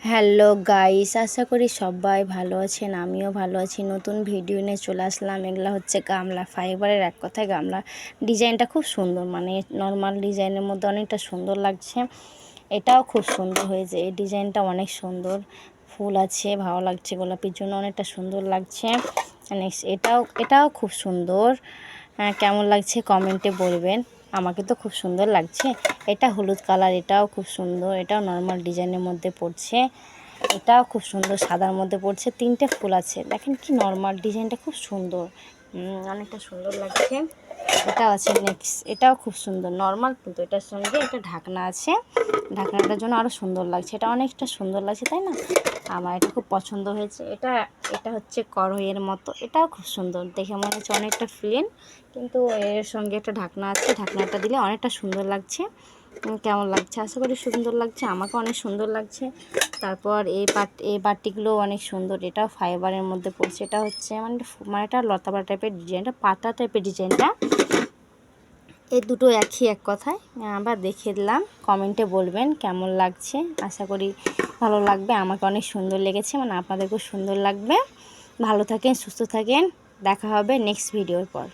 Hello guys, আশা করি সবাই ভালো আছেন। আমিও ভালো আছি। নতুন ভিডিও নিয়ে চলে আসলাম। এগুলো হচ্ছে গামলা ফাইবারের, এক কথায় গামলা ডিজাইনটা খুব সুন্দর, মানে নর্মাল ডিজাইনের মধ্যে অনেকটা সুন্দর লাগছে। এটাও খুব সুন্দর হয়েছে, এই ডিজাইনটা অনেক সুন্দর, ফুল আছে, ভালো লাগছে, গোলাপির জন্য অনেকটা সুন্দর লাগছে। নেক্সট এটাও খুব সুন্দর। কেমন লাগছে কমেন্টে বলবেন। আমাকে তো খুব সুন্দর লাগছে। এটা হলুদ কালার, এটাও খুব সুন্দর, এটাও নর্মাল ডিজাইনের মধ্যে পড়ছে। এটাও খুব সুন্দর, সাদার মধ্যে পড়ছে, তিনটে ফুল আছে, দেখেন কি নর্মাল ডিজাইনটা খুব সুন্দর, অনেকটা সুন্দর লাগছে। এটাও আছে নেক্সট, এটাও খুব সুন্দর নর্মাল, কিন্তু এটার সঙ্গে একটা ঢাকনা আছে, ঢাকনাটার জন্য আরও সুন্দর লাগছে। এটা অনেকটা সুন্দর লাগছে, তাই না? আমার এটা খুব পছন্দ হয়েছে। এটা হচ্ছে কড়াইয়ের মতো, এটাও খুব সুন্দর, দেখে মনে হচ্ছে অনেকটা প্লেন, কিন্তু এর সঙ্গে একটা ঢাকনা আছে, ঢাকনাটা দিলে অনেকটা সুন্দর লাগছে। কেমন লাগছে? আশা করি সুন্দর লাগছে, আমাকে অনেক সুন্দর লাগছে। তারপর এই বাটিগুলো অনেক সুন্দর, এটাও ফাইবারের মধ্যে পড়ছে। এটা হচ্ছে মানে এটা লতাপাতা টাইপের ডিজাইনটা, পাতা টাইপের ডিজাইনটা। এই দুটো একই, এক কথায়। আবার দেখিয়ে দিলাম, কমেন্টে বলবেন কেমন লাগছে। আশা করি ভালো লাগবে, আমাকে অনেক সুন্দর লেগেছে, মানে আপনাদেরকেও সুন্দর লাগবে। ভালো থাকেন, সুস্থ থাকেন, দেখা হবে নেক্সট ভিডিওর পর।